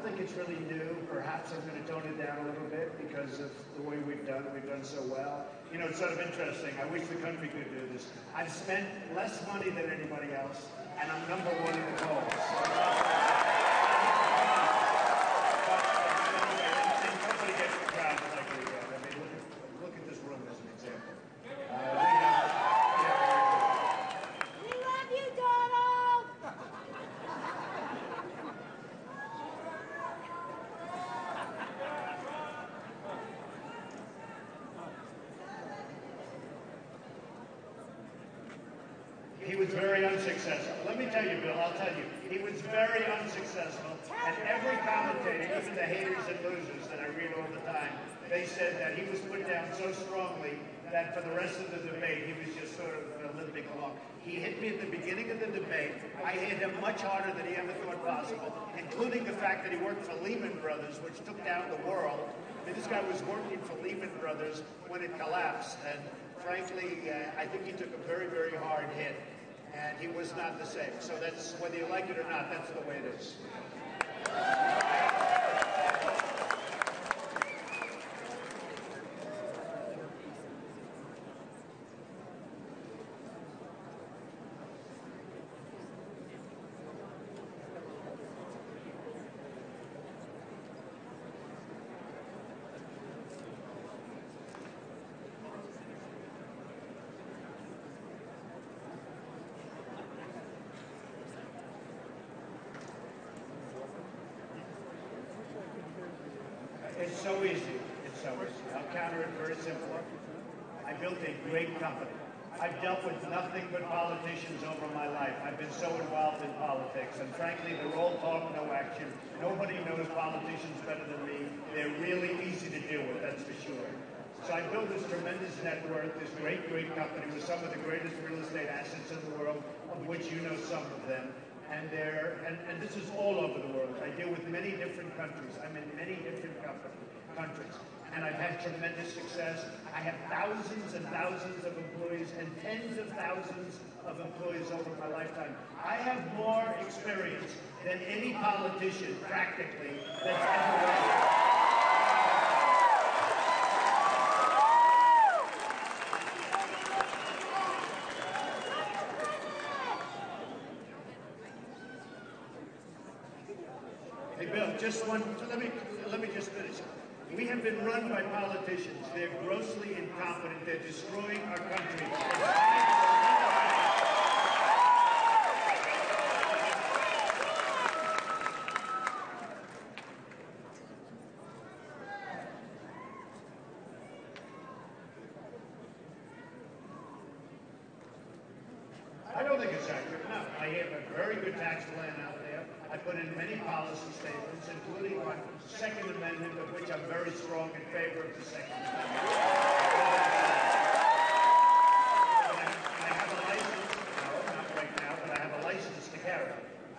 don't think it's really new. Perhaps I'm going to tone it down a little bit because of the way we've done so well. You know, it's sort of interesting. I wish the country could do this. I've spent less money than anybody else, and I'm number one in the polls. And nobody gets the crowd like we get. I mean, look at this room as an example. We love you, Donald! He was very unsuccessful. Let me tell you, Bill, I'll tell you. He was very unsuccessful. And every commentator, even the haters and losers that I read all the time, they said that he was put down so strongly that for the rest of the debate, he was just sort of limping along. He hit me at the beginning of the debate. I hit him much harder than he ever thought possible, including the fact that he worked for Lehman Brothers, which took down the world. I mean, this guy was working for Lehman Brothers when it collapsed. And frankly, I think he took a very, very hard hit. And he was not the same. So that's, whether you like it or not, that's the way it is. It's so easy. It's so easy. I'll counter it very simply. I built a great company. I've dealt with nothing but politicians over my life. I've been so involved in politics. And frankly, they're all talk, no action. Nobody knows politicians better than me. They're really easy to deal with, that's for sure. So I built this tremendous network, this great, great company with some of the greatest real estate assets in the world, of which you know some of them. And this is all over the world. I deal with many different countries. I'm in many different countries. And I've had tremendous success. I have thousands and thousands of employees and tens of thousands of employees over my lifetime. I have more experience than any politician, practically, that's ever worked. Hey, Bill, just one, let me just finish. We have been run by politicians. They're grossly incompetent. They're destroying our country. I don't think it's accurate. No, I have a very good tax plan out there. I put in many policy statements, including my Second Amendment, of which I'm very strong in favor of the Second Amendment. I have a license, no, not right now, but I have a license to carry.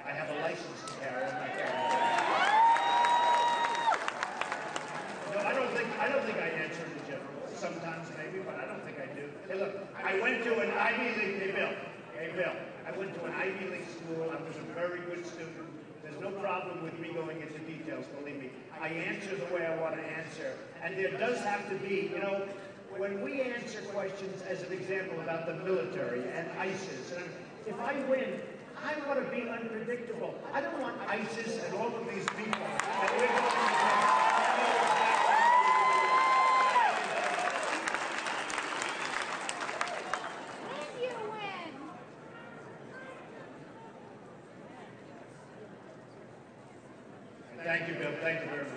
I have a license to carry. I'm not carrying. No, I don't think I answer in general. Sometimes maybe, but I don't think I do. Hey, look, I went to an Ivy League, Hey, Bill, I went to an Ivy League school. I was a very good student. There's no problem with me going into details, believe me. I answer the way I want to answer. And there does have to be, you know, when we answer questions, as an example, about the military and ISIS, and if I win, I want to be unpredictable. I don't want ISIS and all of these people that we're going to Thank you, Bill. Thank you very much.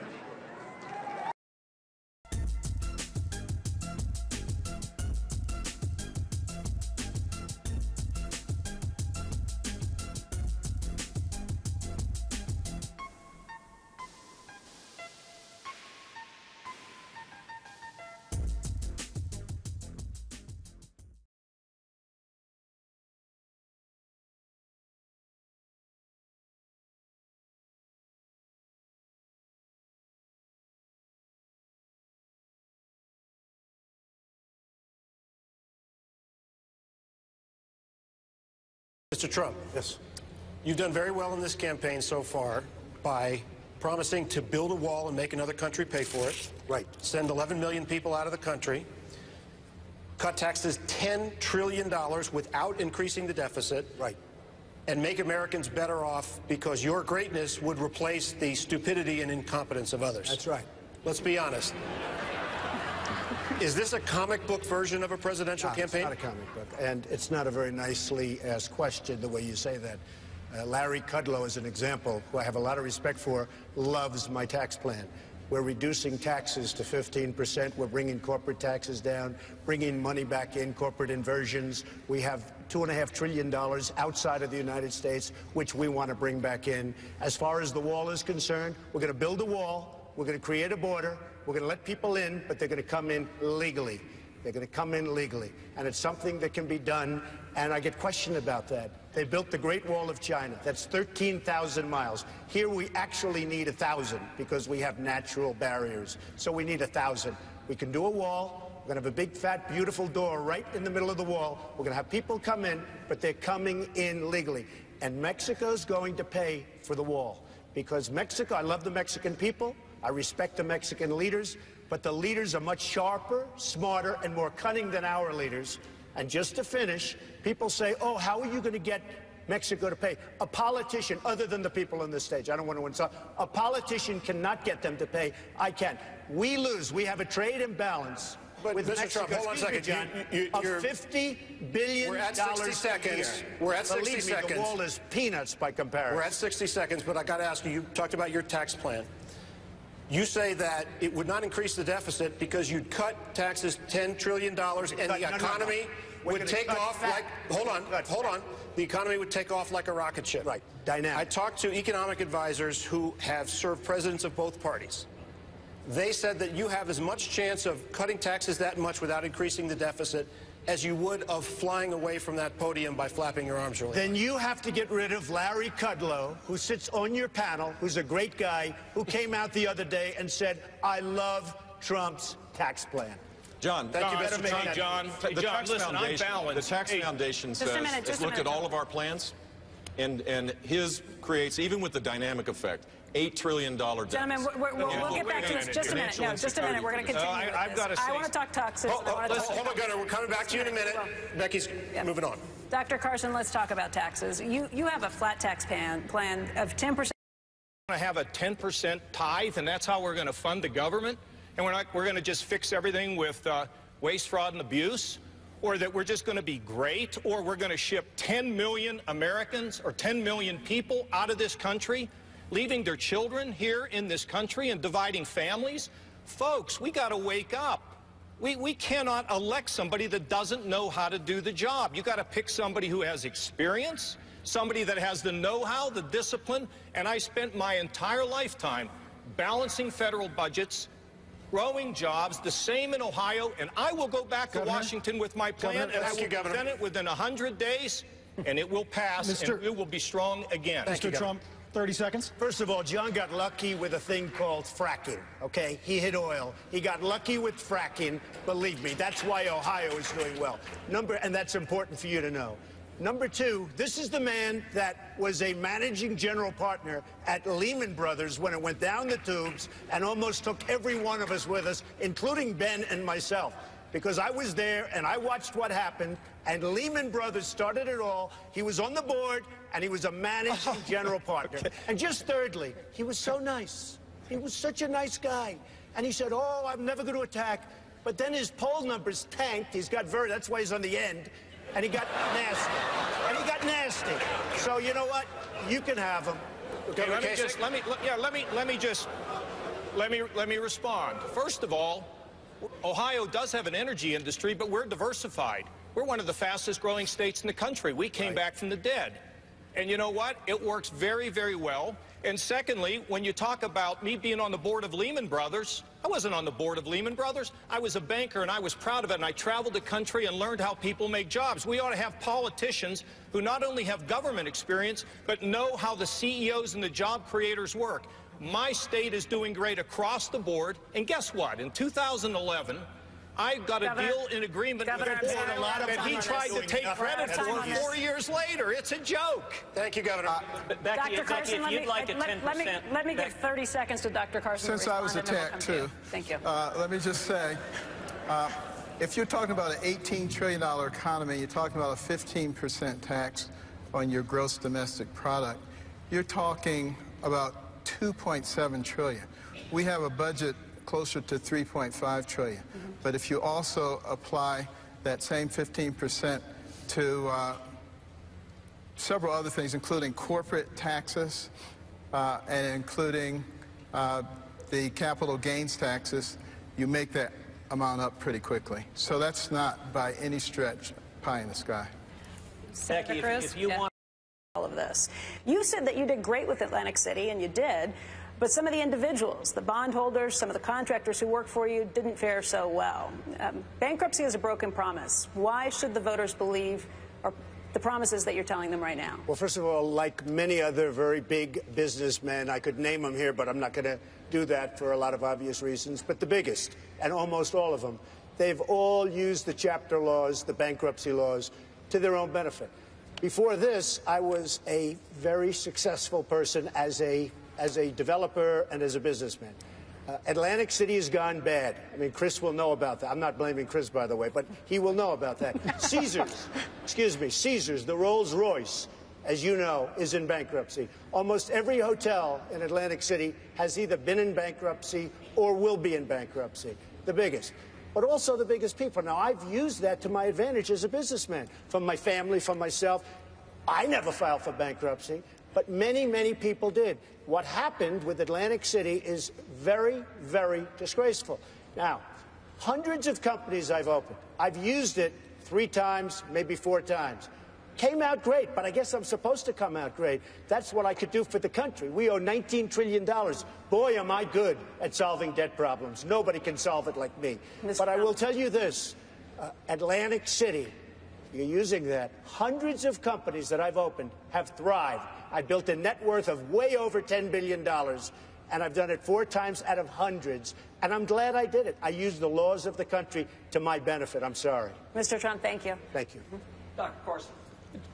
Mr. Trump. Yes. You've done very well in this campaign so far by promising to build a wall and make another country pay for it. Right. Send 11 million people out of the country. Cut taxes $10 trillion without increasing the deficit. Right. And make Americans better off because your greatness would replace the stupidity and incompetence of others. That's right. Let's be honest. Is this a comic book version of a presidential campaign? It's not a comic book, and it's not a very nicely asked question the way you say that. Larry Kudlow is an example, who I have a lot of respect for, loves my tax plan. We're reducing taxes to 15%. We're bringing corporate taxes down, bringing money back in, corporate inversions. We have $2.5 trillion outside of the United States, which we want to bring back in. As far as the wall is concerned, we're going to build a wall. We're going to create a border. We're going to let people in, but they're going to come in legally. They're going to come in legally. And it's something that can be done, and I get questioned about that. They built the Great Wall of China. That's 13,000 miles. Here we actually need 1,000 because we have natural barriers. So we need 1,000. We can do a wall. We're going to have a big, fat, beautiful door right in the middle of the wall. We're going to have people come in, but they're coming in legally. And Mexico's going to pay for the wall because Mexico, I love the Mexican people. I respect the Mexican leaders, but the leaders are much sharper, smarter, and more cunning than our leaders. And just to finish, people say, oh, how are you going to get Mexico to pay? A politician, other than the people on this stage, I don't want to insult, a politician cannot get them to pay. I can. We lose. We have a trade imbalance with Mr. Mexico. Trump, hold on a second. John, of $50 billion we're at 60 seconds. We're at 60 Believe me, seconds. the wall is peanuts by comparison. We're at 60 seconds, but I got to ask you, you talked about your tax plan. You say that it would not increase the deficit because you'd cut taxes $10 trillion and the economy would take off like, hold on. The economy would take off like a rocket ship. Right, dynamic. I talked to economic advisors who have served presidents of both parties. They said that you have as much chance of cutting taxes that much without increasing the deficit as you would of flying away from that podium by flapping your arms really high. Then you have to get rid of Larry Kudlow, who sits on your panel, who's a great guy, who came out the other day and said, I love Trump's tax plan. John, thank you, Mr. Trump. John, listen, I'm balanced. The Tax Foundation says it's looked at all of our plans, and his creates, even with the dynamic effect, $8 trillion deficit. Gentlemen, we'll get back to this just a minute. No, just a minute. We're going to continue I've got to say, I want to talk taxes. Hold on, Gunnar. We're coming back to you in a minute. Becky's moving on. Dr. Carson, let's talk about taxes. You have a flat tax plan of 10%. We're going to have a 10% tithe, and that's how we're going to fund the government? And we're going to just fix everything with waste, fraud, and abuse? Or that we're just going to be great? Or we're going to ship 10 million Americans or 10 million people out of this country, leaving their children here in this country and dividing families? Folks, we got to wake up. We cannot elect somebody that doesn't know how to do the job. You got to pick somebody who has experience, somebody that has the know-how, the discipline. And I spent my entire lifetime balancing federal budgets, growing jobs, the same in Ohio, and I will go back to Washington with my plan, and I will present it within 100 days, and it will pass, and it will be strong again. Mr. Trump, 30 seconds. First of all, John got lucky with a thing called fracking, okay? He hit oil. He got lucky with fracking. Believe me, that's why Ohio is doing well. And that's important for you to know. Number two, this is the man that was a managing general partner at Lehman Brothers when it went down the tubes and almost took every one of us with us, including Ben and myself, because I was there and I watched what happened, and Lehman Brothers started it all. He was on the board, and he was a managing general partner. Okay. And just thirdly, he was so nice. He was such a nice guy. And he said, oh, I'm never going to attack. But then his poll numbers tanked. That's why he's on the end. And he got nasty. So you know what? You can have him. Okay, let me respond. First of all, Ohio does have an energy industry, but we're diversified. We're one of the fastest growing states in the country. We came back from the dead. And you know what? It works very, very well. And secondly, when you talk about me being on the board of Lehman Brothers, I wasn't on the board of Lehman Brothers. I was a banker, and I was proud of it, and I traveled the country and learned how people make jobs. We ought to have politicians who not only have government experience, but know how the CEOs and the job creators work. My state is doing great across the board, and guess what? In 2011, I got a deal in agreement with Governor, the board that he tried to take credit for 4 years later. It's a joke. Thank you, Governor. Dr. Carson, let me give 30 seconds to Dr. Carson. Since I was attacked, too. Thank you. Let me just say, if you're talking about an $18 trillion economy, you're talking about a 15% tax on your gross domestic product, you're talking about $2.7 trillion. We have a budget closer to $3.5 trillion. But if you also apply that same 15% to several other things, including corporate taxes and including the capital gains taxes, you make that amount up pretty quickly. So that's not by any stretch pie in the sky. Becky, if you want all of this, you said that you did great with Atlantic City, and you did. But some of the individuals, the bondholders, some of the contractors who work for you didn't fare so well. Bankruptcy is a broken promise. Why should the voters believe the promises that you're telling them right now? Well, first of all, like many other very big businessmen, I could name them here, but I'm not going to do that for a lot of obvious reasons. But the biggest, and almost all of them, they've all used the chapter laws, the bankruptcy laws, to their own benefit. Before this, I was a very successful person as a developer and as a businessman. Atlantic City has gone bad. I mean, Chris will know about that. I'm not blaming Chris, by the way, but he will know about that. Caesars, the Rolls-Royce, as you know, is in bankruptcy. Almost every hotel in Atlantic City has either been in bankruptcy or will be in bankruptcy, the biggest. But also the biggest people. Now, I've used that to my advantage as a businessman, from my family, from myself. I never filed for bankruptcy, but many, many people did. What happened with Atlantic City is very, very disgraceful. Now, hundreds of companies I've opened. I've used it 3 times, maybe 4 times. Came out great, but I guess I'm supposed to come out great. That's what I could do for the country. We owe $19 trillion. Boy, am I good at solving debt problems. Nobody can solve it like me. But I will tell you this, Atlantic City, you're using that. Hundreds of companies that I've opened have thrived. I built a net worth of way over $10 billion, and I've done it 4 times out of hundreds. And I'm glad I did it. I used the laws of the country to my benefit. I'm sorry. Mr. Trump, thank you. Thank you. Dr. Carson,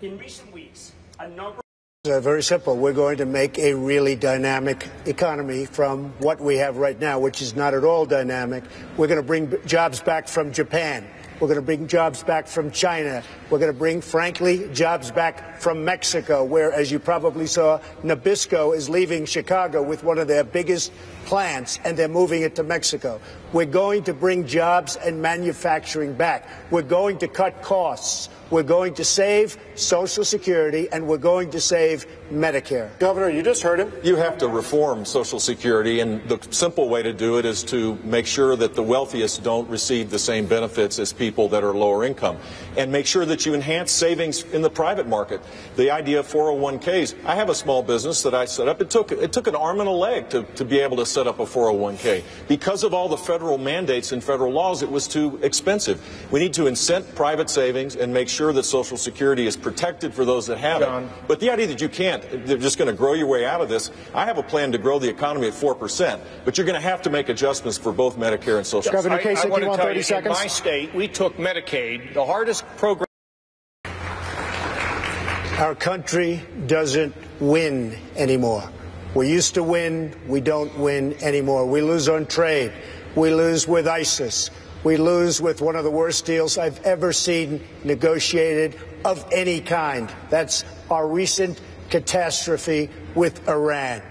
in recent weeks, a number... Very simple. We're going to make a really dynamic economy from what we have right now, which is not at all dynamic. We're going to bring jobs back from Japan. We're going to bring jobs back from China. We're going to bring, frankly, jobs back from Mexico, where, as you probably saw, Nabisco is leaving Chicago with one of their biggest plants, and they're moving it to Mexico. We're going to bring jobs and manufacturing back. We're going to cut costs. We're going to save Social Security, and we're going to save Medicare. Governor, you just heard him. You have to reform Social Security, and the simple way to do it is to make sure that the wealthiest don't receive the same benefits as people that are lower income, and make sure that you enhance savings in the private market. The idea of 401ks. I have a small business that I set up. It took an arm and a leg to be able to set up a 401k. Because of all the federal mandates and federal laws, it was too expensive. We need to incent private savings and make sure that Social Security is protected for those that have it. But the idea that you can't, they're just going to grow your way out of this. I have a plan to grow the economy at 4%, but you're going to have to make adjustments for both Medicare and Social Security. Governor Kasich, you want 30 seconds? In my state, we took Medicaid, the hardest program. Our country doesn't win anymore. We used to win. We don't win anymore. We lose on trade. We lose with ISIS. We lose with one of the worst deals I've ever seen negotiated of any kind. That's our recent catastrophe with Iran.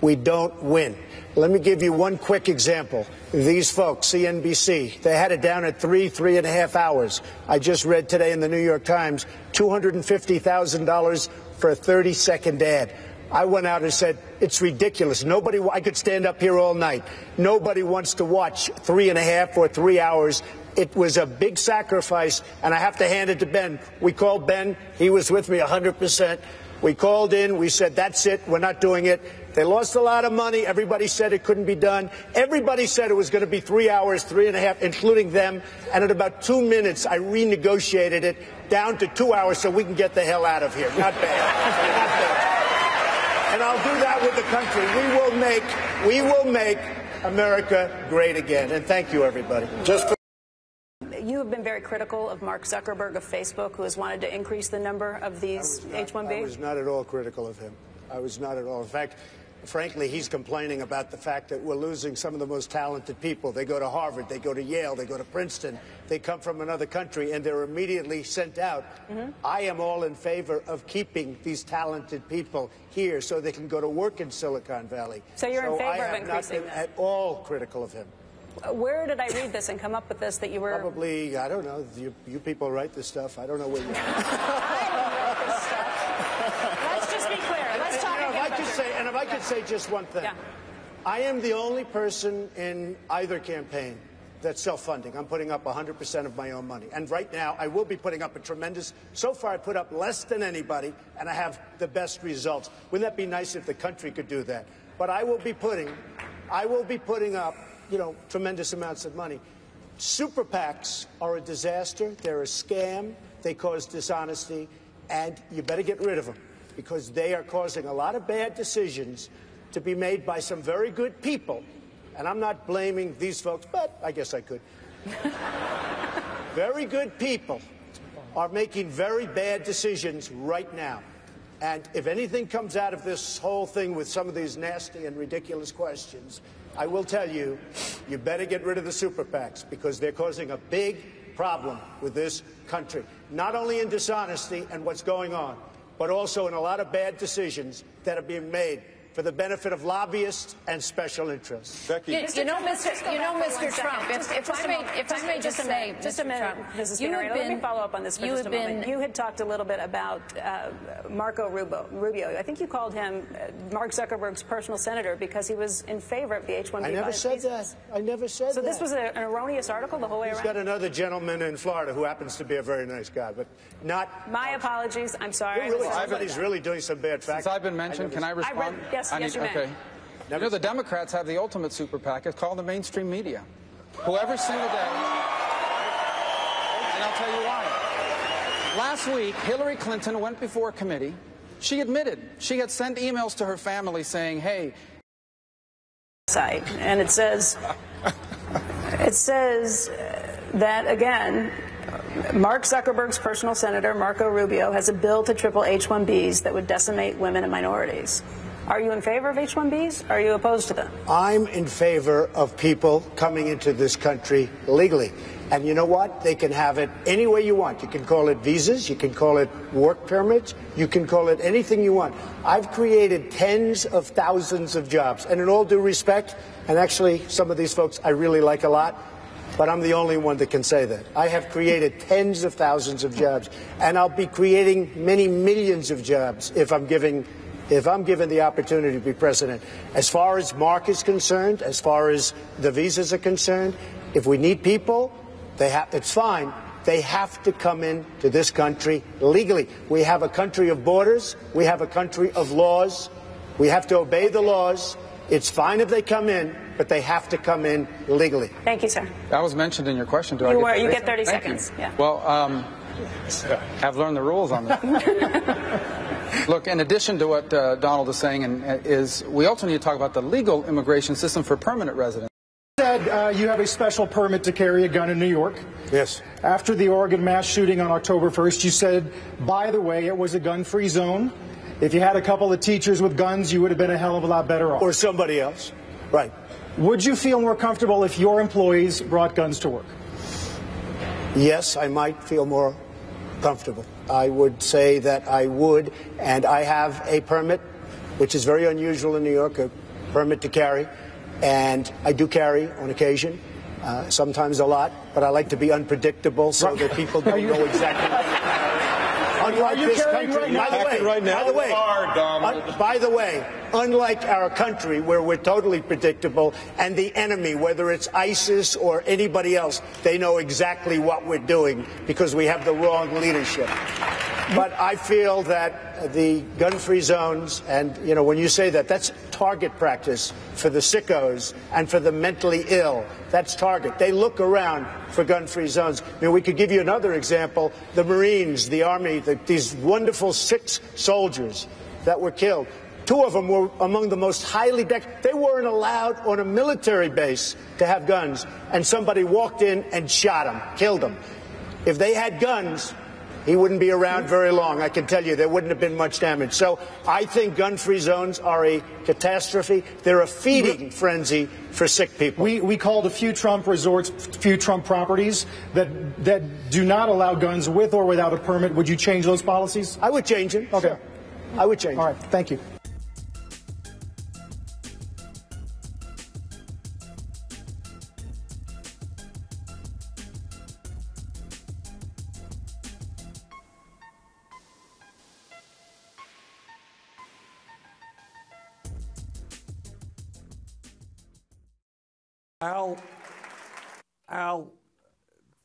We don't win. Let me give you one quick example. These folks, CNBC, they had it down at 3.5 hours. I just read today in the New York Times, $250,000 for a 30-second ad. I went out and said, it's ridiculous. I could stand up here all night. Nobody wants to watch 3.5 or 3 hours. It was a big sacrifice, and I have to hand it to Ben. We called Ben. He was with me 100%. We called in. We said, that's it. We're not doing it. They lost a lot of money. Everybody said it couldn't be done. Everybody said it was going to be 3 hours, 3.5, including them. And in about 2 minutes, I renegotiated it down to 2 hours so we can get the hell out of here. Not bad. Not bad. And I'll do that with the country. We will make America great again. And thank you, everybody. have been very critical of Mark Zuckerberg of Facebook, who has wanted to increase the number of these H-1B? I was not at all critical of him. I was not at all. In fact, frankly, he's complaining about the fact that we're losing some of the most talented people. They go to Harvard, they go to Yale, they go to Princeton, they come from another country, and they're immediately sent out. I am all in favor of keeping these talented people here so they can go to work in Silicon Valley. So you're in favor of increasing that? I have not been at all critical of him. Where did I read this and come up with this that you were... Probably, I don't know, you people write this stuff. I don't know where you... I didn't write this stuff. Let's just be clear. Let's talk again. If I could say just one thing. Yeah. I am the only person in either campaign that's self-funding. I'm putting up 100% of my own money. And right now, I will be putting up a tremendous... So far, I put up less than anybody, and I have the best results. Wouldn't that be nice if the country could do that? But I will be putting up, you know, tremendous amounts of money. Super PACs are a disaster. They're a scam. They cause dishonesty. And you better get rid of them, because they are causing a lot of bad decisions to be made by some very good people. And I'm not blaming these folks, but I guess I could. Very good people are making very bad decisions right now. And if anything comes out of this whole thing with some of these nasty and ridiculous questions, I will tell you, you better get rid of the super PACs, because they're causing a big problem with this country. Not only in dishonesty and what's going on, but also in a lot of bad decisions that are being made for the benefit of lobbyists and special interests. Becky. You know, Mr. Trump, if I may just say, just a minute, Mrs. Spinarino, let me follow up on this for just a moment. You had talked a little bit about Marco Rubio. I think you called him Mark Zuckerberg's personal senator because he was in favor of the H-1B. I never said that. I never said that. So this was an erroneous article the whole way around? He's got another gentleman in Florida who happens to be a very nice guy, but not... My apologies. I'm sorry. Somebody's really doing some bad facts. Since I've been mentioned, can I respond? Yes, you may. Okay. You know, the Democrats have the ultimate super PAC. It's called the mainstream media. Who every single day, and I'll tell you why. Last week, Hillary Clinton went before a committee. She admitted she had sent emails to her family saying, hey... And it says that, again, Mark Zuckerberg's personal senator, Marco Rubio, has a bill to triple H-1Bs that would decimate women and minorities. Are you in favor of H-1Bs? Are you opposed to them? I'm in favor of people coming into this country legally. And you know what? They can have it any way you want. You can call it visas. You can call it work permits. You can call it anything you want. I've created tens of thousands of jobs. And in all due respect, and actually some of these folks I really like a lot, but I'm the only one that can say that. I have created tens of thousands of jobs. And I'll be creating many millions of jobs if I'm given the opportunity to be president. As far as Mark is concerned, as far as the visas are concerned, if we need people, it's fine. They have to come into this country legally. We have a country of borders. We have a country of laws. We have to obey the laws. It's fine if they come in, but they have to come in legally. Thank you, sir. That was mentioned in your question. You get 30 seconds. Yeah. Well, I've learned the rules on this. Look, in addition to what Donald is saying, we also need to talk about the legal immigration system for permanent residents. You said you have a special permit to carry a gun in New York. Yes. After the Oregon mass shooting on October 1st, you said, by the way, it was a gun-free zone. If you had a couple of teachers with guns, you would have been a hell of a lot better off. Or somebody else. Right. Would you feel more comfortable if your employees brought guns to work? Yes, I might feel more comfortable. I would say that I would, and I have a permit, which is very unusual in New York, a permit to carry, and I do carry on occasion, sometimes a lot, but I like to be unpredictable so that people don't know exactly what you're carrying. Unlike this country, by the way, unlike our country where we're totally predictable, and the enemy, whether it's ISIS or anybody else, they know exactly what we're doing because we have the wrong leadership. But I feel that the gun-free zones, and, you know, when you say that, that's target practice for the sickos and for the mentally ill. That's target. They look around for gun-free zones. I mean, we could give you another example. The Marines, the Army, these wonderful 6 soldiers that were killed. Two of them were among the most highly they weren't allowed on a military base to have guns, and somebody walked in and shot him, killed him. If they had guns, he wouldn't be around very long. I can tell you there wouldn't have been much damage. So I think gun-free zones are a catastrophe. They're a feeding frenzy for sick people. We called a few Trump resorts, few Trump properties that do not allow guns with or without a permit. Would you change those policies? I would change them. Okay. Sure. I would change them. All right. Thank you. Al,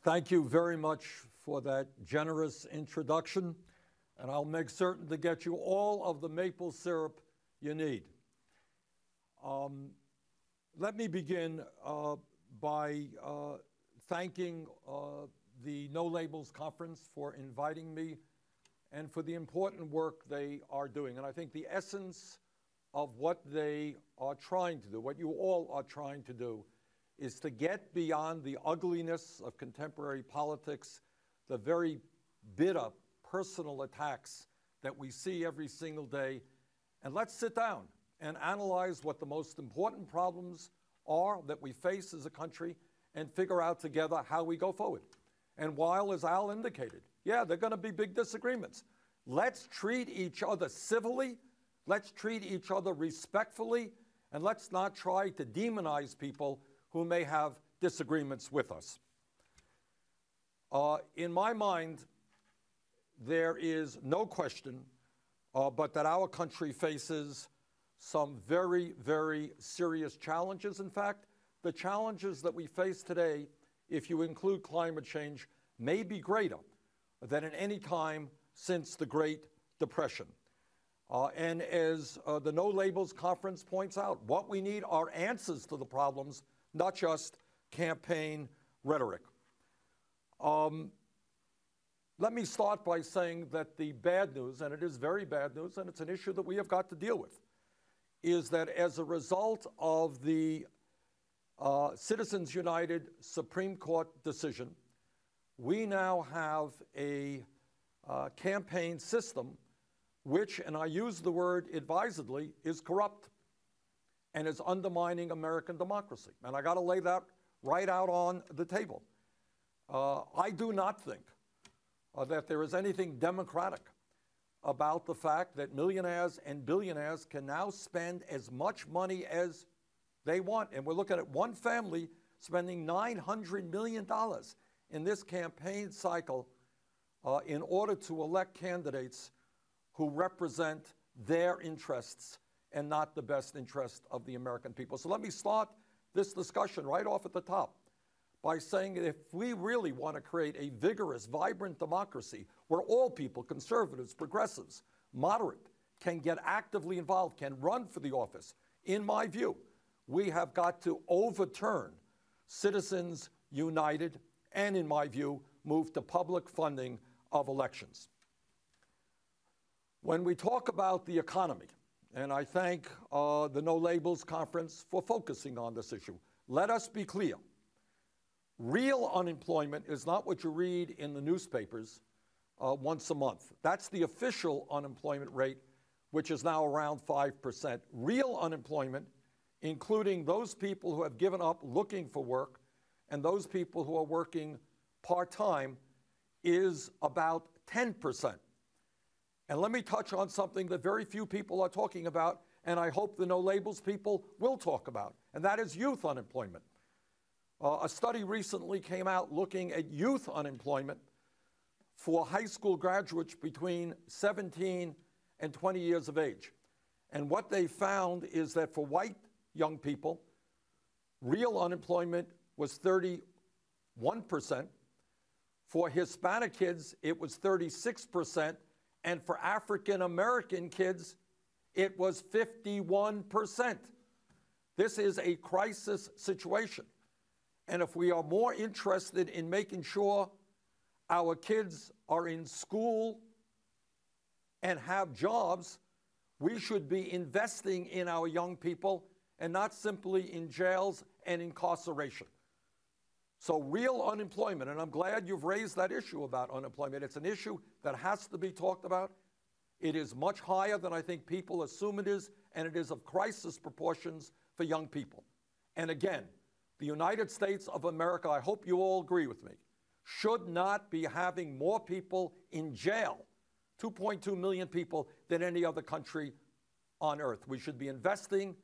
thank you very much for that generous introduction, and I'll make certain to get you all of the maple syrup you need. Let me begin by thanking the No Labels Conference for inviting me and for the important work they are doing. And I think the essence of what they are trying to do, what you all are trying to do, is to get beyond the ugliness of contemporary politics, the very bitter personal attacks that we see every single day, and let's sit down and analyze what the most important problems are that we face as a country and figure out together how we go forward. And while, as Al indicated, yeah, there are going to be big disagreements, let's treat each other civilly, let's treat each other respectfully, and let's not try to demonize people who may have disagreements with us. In my mind, there is no question but that our country faces some very, very serious challenges. In fact, the challenges that we face today, if you include climate change, may be greater than at any time since the Great Depression. And as the No Labels Conference points out, what we need are answers to the problems, not just campaign rhetoric. Let me start by saying that the bad news, and it is very bad news, and it's an issue that we have got to deal with, is that as a result of the Citizens United Supreme Court decision, we now have a campaign system which, and I use the word advisedly, is corrupt and is undermining American democracy. And I got to lay that right out on the table. I do not think that there is anything democratic about the fact that millionaires and billionaires can now spend as much money as they want. And we're looking at one family spending $900 million in this campaign cycle in order to elect candidates who represent their interests and not the best interest of the American people. So let me start this discussion right off at the top by saying that if we really want to create a vigorous, vibrant democracy where all people, conservatives, progressives, moderate, can get actively involved, can run for the office, in my view, we have got to overturn Citizens United and, in my view, move to public funding of elections. When we talk about the economy, and I thank the No Labels Conference for focusing on this issue, let us be clear. Real unemployment is not what you read in the newspapers once a month. That's the official unemployment rate, which is now around 5%. Real unemployment, including those people who have given up looking for work and those people who are working part-time, is about 10%. And let me touch on something that very few people are talking about, and I hope the No Labels people will talk about, and that is youth unemployment. A study recently came out looking at youth unemployment for high school graduates between 17 and 20 years of age. And what they found is that for white young people, real unemployment was 31%. For Hispanic kids, it was 36%. And for African American kids, it was 51%. This is a crisis situation. And if we are more interested in making sure our kids are in school and have jobs, We should be investing in our young people and not simply in jails and incarceration. So real unemployment, and I'm glad you've raised that issue about unemployment. It's an issue that has to be talked about. It is much higher than I think people assume it is, and it is of crisis proportions for young people. And again, the United States of America, I hope you all agree with me, should not be having more people in jail, 2.2 million people, than any other country on earth. We should be investing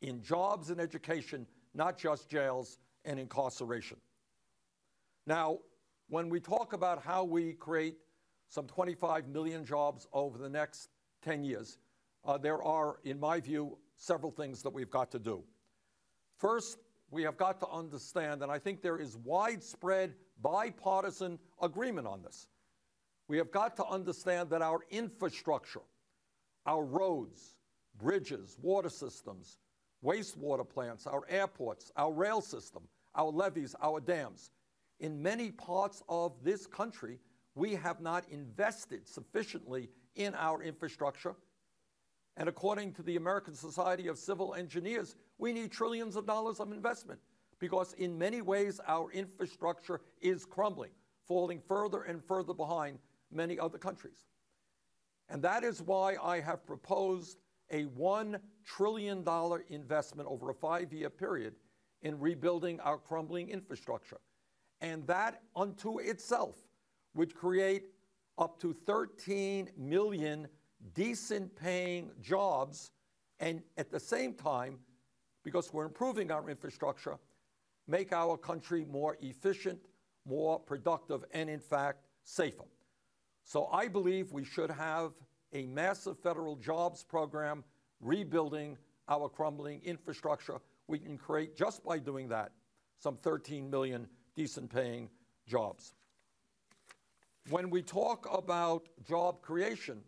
in jobs and education, not just jails and incarceration. Now, when we talk about how we create some 25 million jobs over the next 10 years, there are, in my view, several things that we've got to do. First, we have got to understand, and I think there is widespread bipartisan agreement on this, we have got to understand that our infrastructure, our roads, bridges, water systems, wastewater plants, our airports, our rail system, our levees, our dams, in many parts of this country, we have not invested sufficiently in our infrastructure. And according to the American Society of Civil Engineers, we need trillions of dollars of investment because in many ways our infrastructure is crumbling, falling further and further behind many other countries. And that is why I have proposed a $1 trillion investment over a 5-year period in rebuilding our crumbling infrastructure. And that unto itself would create up to 13 million decent paying jobs, and at the same time, because we're improving our infrastructure, make our country more efficient, more productive, and in fact, safer. So I believe we should have a massive federal jobs program rebuilding our crumbling infrastructure. We can create, just by doing that, some 13 million decent paying jobs. When we talk about job creation,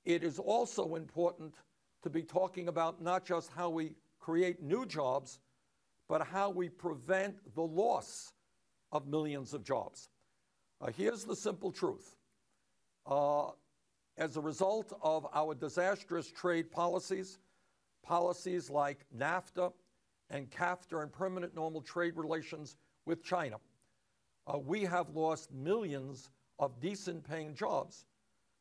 it is also important to be talking about not just how we create new jobs, but how we prevent the loss of millions of jobs. Here's the simple truth. As a result of our disastrous trade policies, policies like NAFTA and CAFTA and permanent normal trade relations with China, we have lost millions of decent paying jobs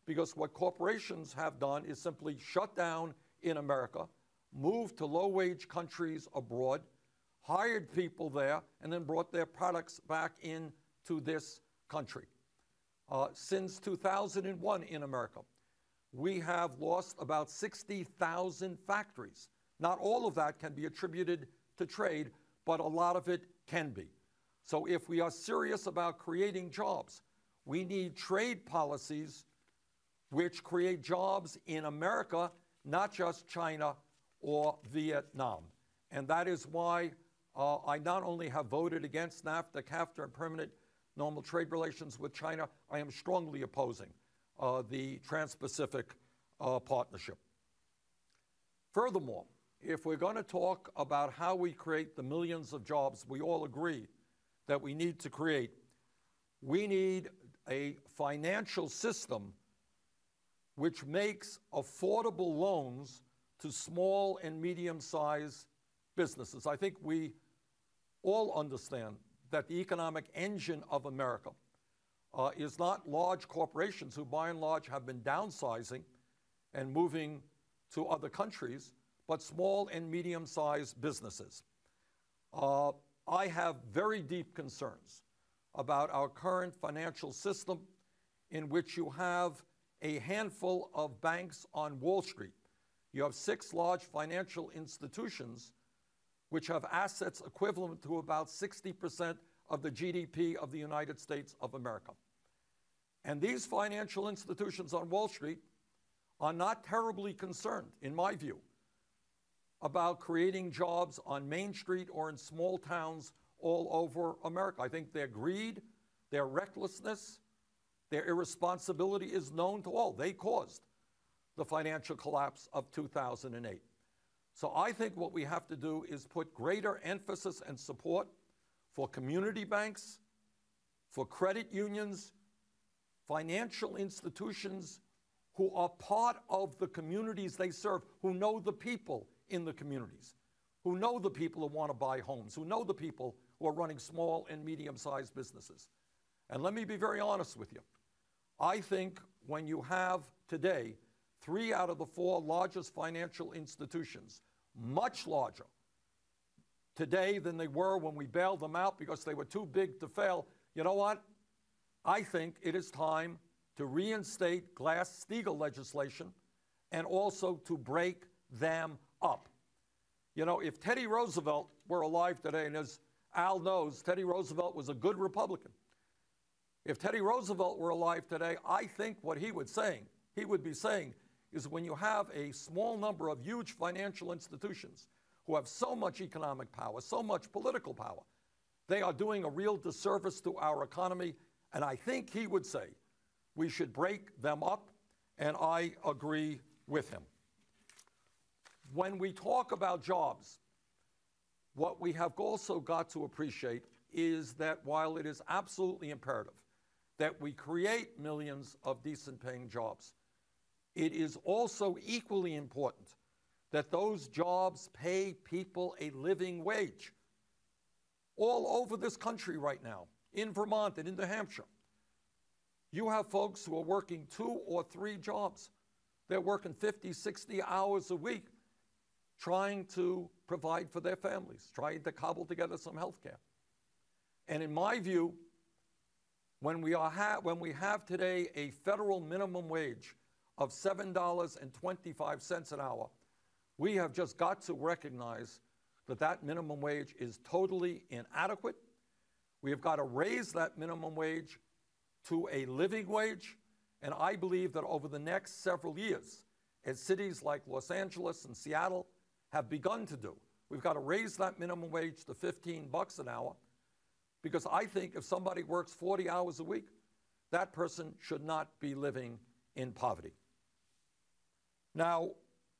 because what corporations have done is simply shut down in America, moved to low-wage countries abroad, hired people there, and then brought their products back into this country. Since 2001 in America, we have lost about 60,000 factories. Not all of that can be attributed to trade, but a lot of it can be. So if we are serious about creating jobs, we need trade policies which create jobs in America, not just China or Vietnam. And that is why I not only have voted against NAFTA, CAFTA, and permanent normal trade relations with China, I am strongly opposing the Trans-Pacific Partnership. Furthermore, if we're going to talk about how we create the millions of jobs we all agree that we need to create, we need a financial system which makes affordable loans to small and medium-sized businesses. I think we all understand that the economic engine of America is not large corporations who by and large have been downsizing and moving to other countries, but small and medium-sized businesses. I have very deep concerns about our current financial system in which you have a handful of banks on Wall Street. You have 6 large financial institutions which have assets equivalent to about 60% of the GDP of the United States of America. And these financial institutions on Wall Street are not terribly concerned, in my view, about creating jobs on Main Street or in small towns all over America. I think their greed, their recklessness, their irresponsibility is known to all. They caused the financial collapse of 2008. So I think what we have to do is put greater emphasis and support for community banks, for credit unions, financial institutions who are part of the communities they serve, who know the people in the communities, who know the people who want to buy homes, who know the people who are running small and medium-sized businesses. And let me be very honest with you. I think when you have today 3 out of the 4 largest financial institutions, much larger today than they were when we bailed them out because they were too big to fail, you know what? I think it is time to reinstate Glass-Steagall legislation and also to break them up. You know, if Teddy Roosevelt were alive today, and as Al knows, Teddy Roosevelt was a good Republican. If Teddy Roosevelt were alive today, I think what he would be saying is when you have a small number of huge financial institutions who have so much economic power, so much political power, they are doing a real disservice to our economy, and I think he would say we should break them up, and I agree with him. When we talk about jobs, what we have also got to appreciate is that while it is absolutely imperative that we create millions of decent-paying jobs, it is also equally important that those jobs pay people a living wage. All over this country right now, in Vermont and in New Hampshire, you have folks who are working 2 or 3 jobs. They're working 50, 60 hours a week trying to provide for their families, trying to cobble together some health care. And in my view, when we have today a federal minimum wage of $7.25 an hour, we have just got to recognize that that minimum wage is totally inadequate. We have got to raise that minimum wage to a living wage, and I believe that over the next several years, as cities like Los Angeles and Seattle have begun to do, we've got to raise that minimum wage to $15 an hour, because I think if somebody works 40 hours a week, that person should not be living in poverty. Now,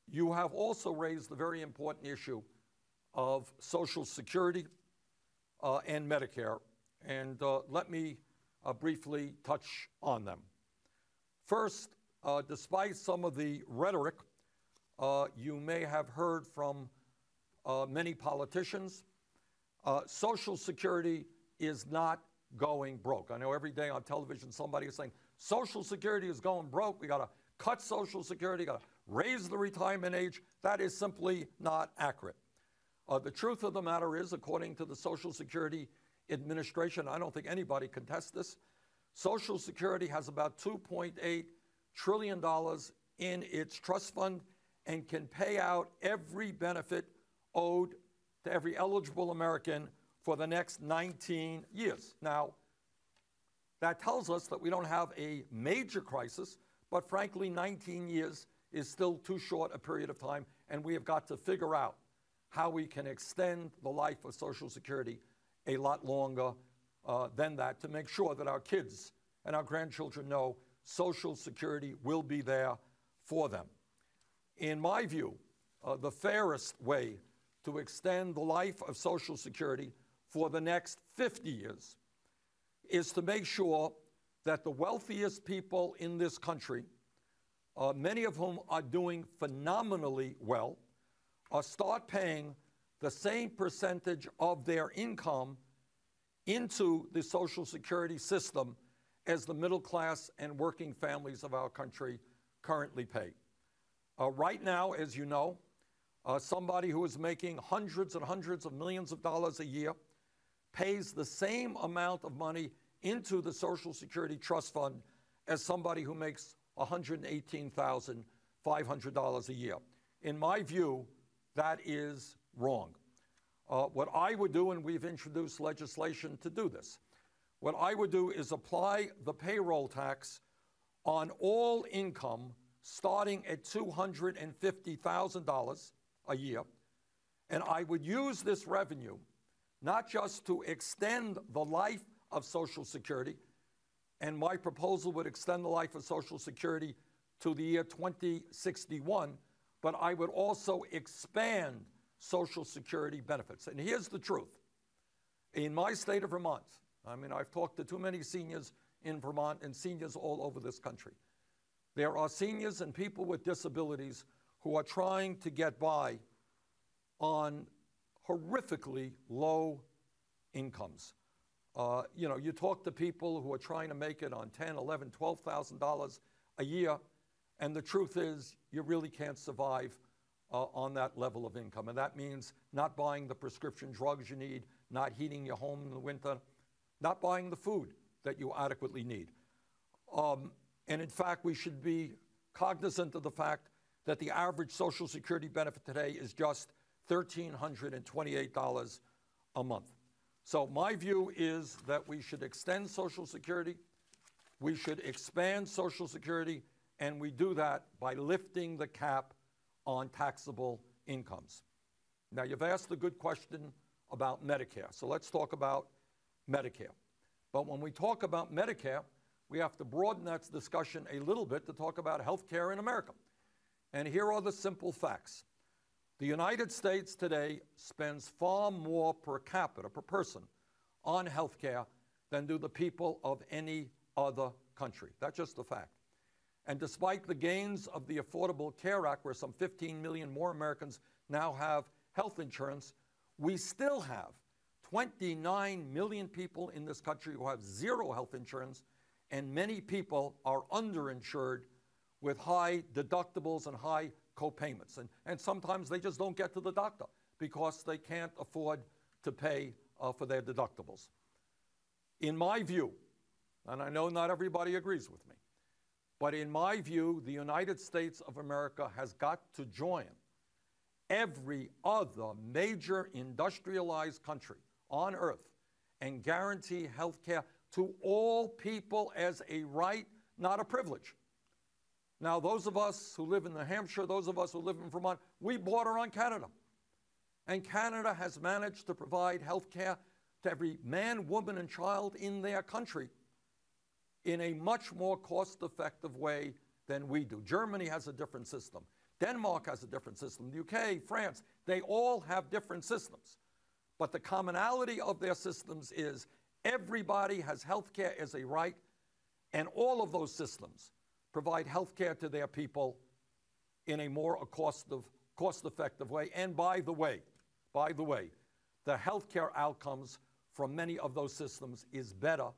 you have also raised the very important issue of Social Security and Medicare, and let me briefly touch on them. First, despite some of the rhetoric you may have heard from many politicians, Social Security is not going broke. I know every day on television somebody is saying, Social Security is going broke, we got to cut Social Security, got to raise the retirement age. That is simply not accurate. The truth of the matter is, according to the Social Security Administration, I don't think anybody contests this, Social Security has about $2.8 trillion in its trust fund and can pay out every benefit owed to every eligible American for the next 19 years. Now, that tells us that we don't have a major crisis, but frankly, 19 years is still too short a period of time, and we have got to figure out how we can extend the life of Social Security a lot longer than that to make sure that our kids and our grandchildren know Social Security will be there for them. In my view, the fairest way to extend the life of Social Security for the next 50 years is to make sure that the wealthiest people in this country, many of whom are doing phenomenally well, start paying the same percentage of their income into the Social Security system as the middle class and working families of our country currently pay. Right now, as you know, somebody who is making hundreds and hundreds of millions of dollars a year pays the same amount of money into the Social Security Trust Fund as somebody who makes $118,500 a year. In my view, that is wrong. What I would do, and we've introduced legislation to do this, what I would do is apply the payroll tax on all income starting at $250,000 a year, and I would use this revenue not just to extend the life of Social Security, and my proposal would extend the life of Social Security to the year 2061, but I would also expand Social Security benefits. And here's the truth. In my state of Vermont, I mean, I've talked to too many seniors in Vermont and seniors all over this country. There are seniors and people with disabilities who are trying to get by on horrifically low incomes. You know, you talk to people who are trying to make it on $10,000, $11,000, $12,000 a year, and the truth is you really can't survive on that level of income. And that means not buying the prescription drugs you need, not heating your home in the winter, not buying the food that you adequately need. And in fact, we should be cognizant of the fact that the average Social Security benefit today is just $1,328 a month. So my view is that we should extend Social Security, we should expand Social Security, and we do that by lifting the cap on taxable incomes. Now, you've asked a good question about Medicare, so let's talk about Medicare. But when we talk about Medicare, we have to broaden that discussion a little bit to talk about health care in America. And here are the simple facts. The United States today spends far more per capita, per person, on health care than do the people of any other country. That's just a fact. And despite the gains of the Affordable Care Act, where some 15 million more Americans now have health insurance, we still have 29 million people in this country who have zero health insurance, and many people are underinsured with high deductibles and high co-payments. And sometimes they just don't get to the doctor because they can't afford to pay for their deductibles. In my view, and I know not everybody agrees with me, but in my view, the United States of America has got to join every other major industrialized country on earth and guarantee health care to all people as a right, not a privilege. Now, those of us who live in New Hampshire, those of us who live in Vermont, we border on Canada. And Canada has managed to provide health care to every man, woman, and child in their country in a much more cost-effective way than we do. Germany has a different system. Denmark has a different system. The UK, France, they all have different systems. But the commonality of their systems is everybody has health care as a right, and all of those systems provide health care to their people in a more cost-effective way. And by the way, the health care outcomes from many of those systems is better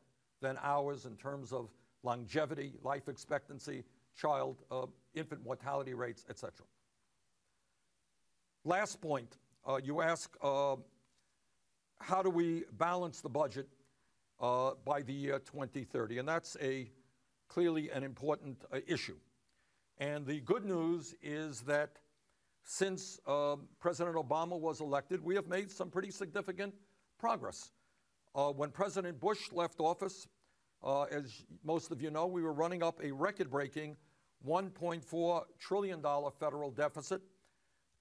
than ours in terms of longevity, life expectancy, infant mortality rates, etc. Last point, you ask, how do we balance the budget by the year 2030? And that's clearly an important issue. And the good news is that since President Obama was elected, we have made some pretty significant progress. When President Bush left office, as most of you know, we were running up a record-breaking $1.4 trillion federal deficit.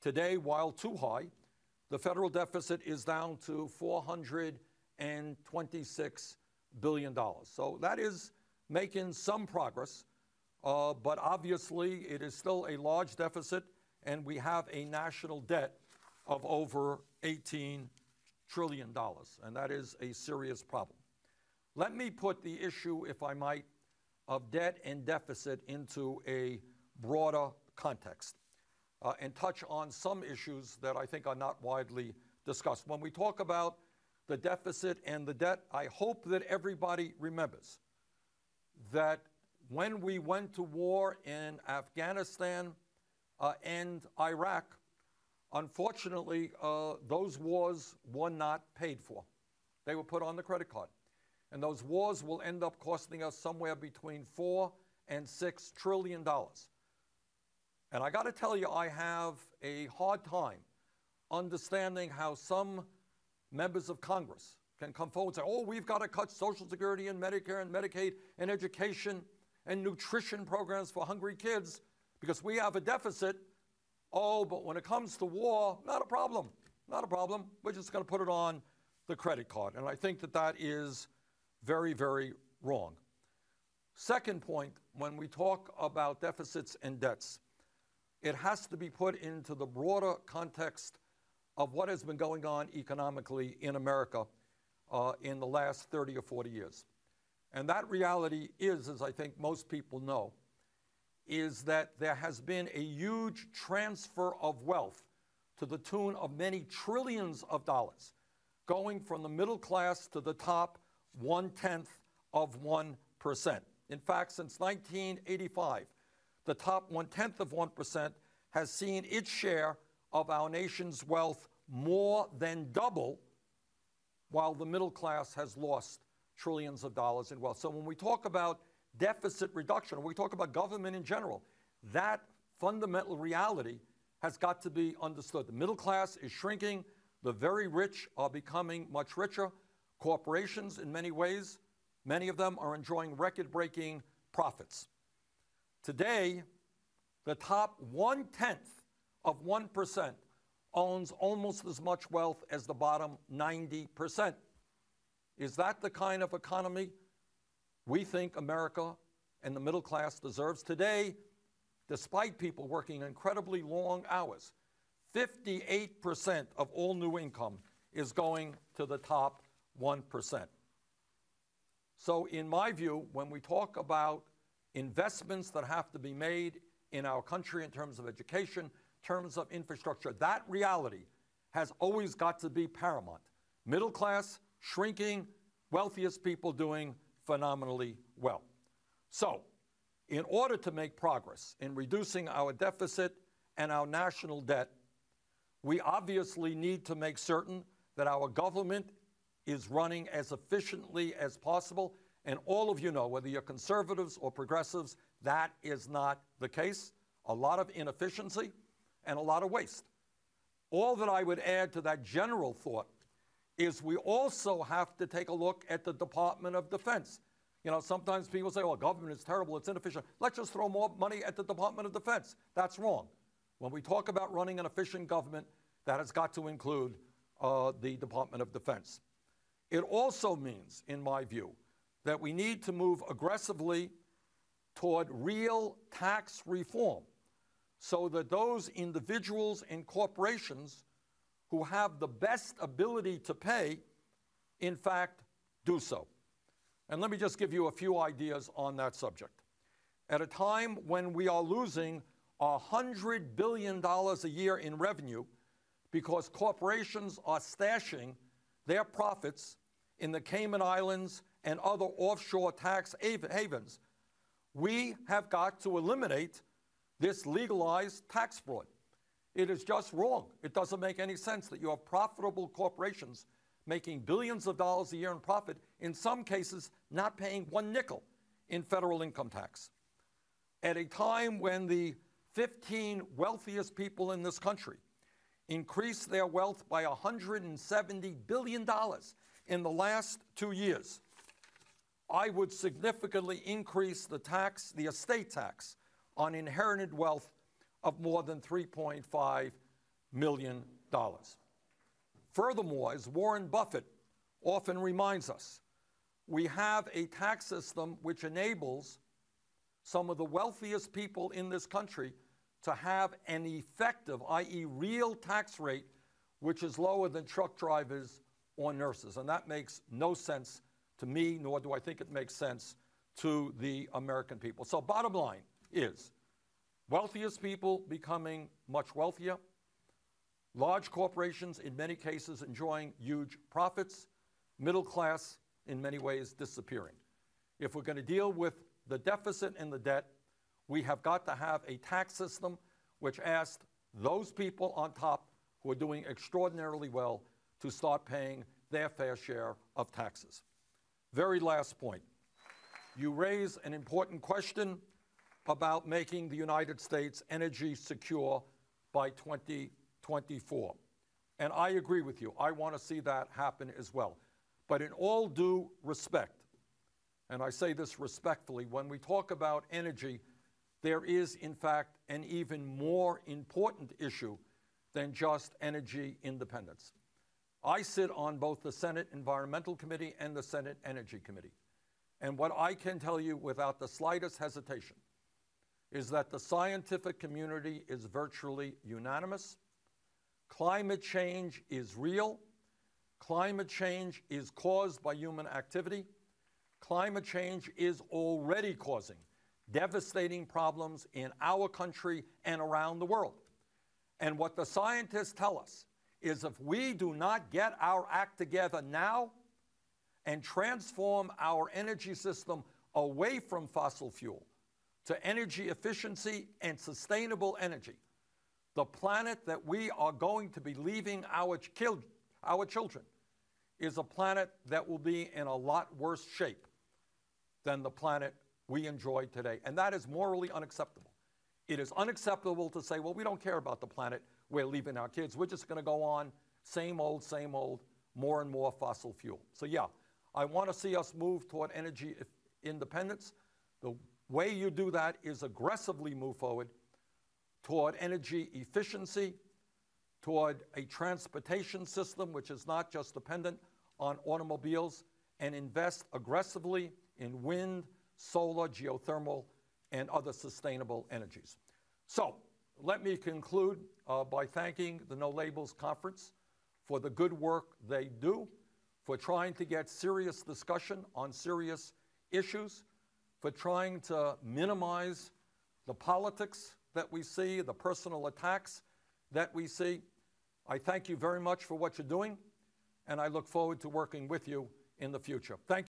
Today, while too high, the federal deficit is down to $426 billion. So that is making some progress, but obviously it is still a large deficit, and we have a national debt of over $18 trillion, and that is a serious problem. Let me put the issue, if I might, of debt and deficit into a broader context and touch on some issues that I think are not widely discussed. When we talk about the deficit and the debt, I hope that everybody remembers that when we went to war in Afghanistan and Iraq, unfortunately, those wars were not paid for. They were put on the credit card. And those wars will end up costing us somewhere between $4 and $6 trillion. And I got to tell you, I have a hard time understanding how some members of Congress can come forward and say, oh, we've got to cut Social Security and Medicare and Medicaid and education and nutrition programs for hungry kids because we have a deficit. Oh, but when it comes to war, not a problem. Not a problem. We're just going to put it on the credit card. And I think that that is very, very wrong. Second point, when we talk about deficits and debts, it has to be put into the broader context of what has been going on economically in America in the last 30 or 40 years. And that reality is, as I think most people know, is that there has been a huge transfer of wealth to the tune of many trillions of dollars, going from the middle class to the top 1/10 of 1%. In fact, since 1985, the top 1/10 of 1% has seen its share of our nation's wealth more than double, while the middle class has lost trillions of dollars in wealth. So when we talk about deficit reduction, when we talk about government in general, that fundamental reality has got to be understood. The middle class is shrinking. The very rich are becoming much richer. Corporations, in many ways, many of them are enjoying record-breaking profits. Today, the top 1/10 of 1% owns almost as much wealth as the bottom 90%. Is that the kind of economy we think America and the middle class deserves? Today, despite people working incredibly long hours, 58% of all new income is going to the top 1%. So in my view, when we talk about investments that have to be made in our country in terms of education, in terms of infrastructure, that reality has always got to be paramount. Middle class shrinking, wealthiest people doing phenomenally well. So, in order to make progress in reducing our deficit and our national debt, we obviously need to make certain that our government is running as efficiently as possible. And all of you know, whether you're conservatives or progressives, that is not the case. A lot of inefficiency and a lot of waste. All that I would add to that general thought is we also have to take a look at the Department of Defense. You know, sometimes people say, oh, government is terrible, it's inefficient. Let's just throw more money at the Department of Defense. That's wrong. When we talk about running an efficient government, that has got to include the Department of Defense. It also means, in my view, that we need to move aggressively toward real tax reform so that those individuals and corporations who have the best ability to pay, in fact, do so. And let me just give you a few ideas on that subject. At a time when we are losing $100 billion a year in revenue because corporations are stashing their profits in the Cayman Islands and other offshore tax havens, we have got to eliminate this legalized tax fraud. It is just wrong. It doesn't make any sense that you have profitable corporations making billions of dollars a year in profit, in some cases not paying one nickel in federal income tax. At a time when the 15 wealthiest people in this country increased their wealth by $170 billion in the last 2 years, I would significantly increase the estate tax on inherited wealth of more than $3.5 million. Furthermore, as Warren Buffett often reminds us, we have a tax system which enables some of the wealthiest people in this country to have an effective, i.e. real tax rate, which is lower than truck drivers or nurses. And that makes no sense to me, nor do I think it makes sense to the American people. So bottom line is, wealthiest people becoming much wealthier, large corporations in many cases enjoying huge profits, middle class in many ways disappearing. If we're going to deal with the deficit and the debt, we have got to have a tax system which asks those people on top who are doing extraordinarily well to start paying their fair share of taxes. Very last point. You raise an important question about making the United States energy secure by 2024. And I agree with you. I want to see that happen as well. But in all due respect, and I say this respectfully, when we talk about energy, there is, in fact, an even more important issue than just energy independence. I sit on both the Senate Environmental Committee and the Senate Energy Committee. And what I can tell you without the slightest hesitation is that the scientific community is virtually unanimous. Climate change is real. Climate change is caused by human activity. Climate change is already causing devastating problems in our country and around the world. And what the scientists tell us is if we do not get our act together now and transform our energy system away from fossil fuel to energy efficiency and sustainable energy, the planet that we are going to be leaving our children is a planet that will be in a lot worse shape than the planet we enjoy today. And that is morally unacceptable. It is unacceptable to say, well, we don't care about the planet we're leaving our kids. We're just going to go on same old, more and more fossil fuel. So yeah, I want to see us move toward energy independence. The way you do that is aggressively move forward toward energy efficiency, toward a transportation system which is not just dependent on automobiles, and invest aggressively in wind, solar, geothermal, and other sustainable energies. So let me conclude by thanking the No Labels Conference for the good work they do, for trying to get serious discussion on serious issues, for trying to minimize the politics that we see, the personal attacks that we see. I thank you very much for what you're doing, and I look forward to working with you in the future. Thank you.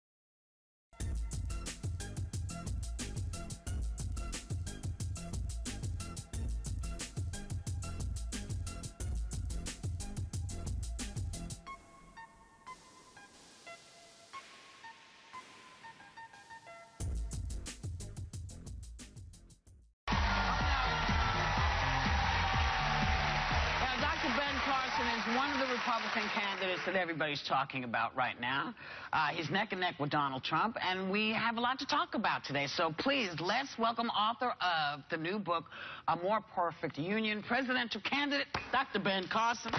One of the Republican candidates that everybody's talking about right now. He's neck and neck with Donald Trump, and we have a lot to talk about today. So please, let's welcome author of the new book, A More Perfect Union, presidential candidate, Dr. Ben Carson.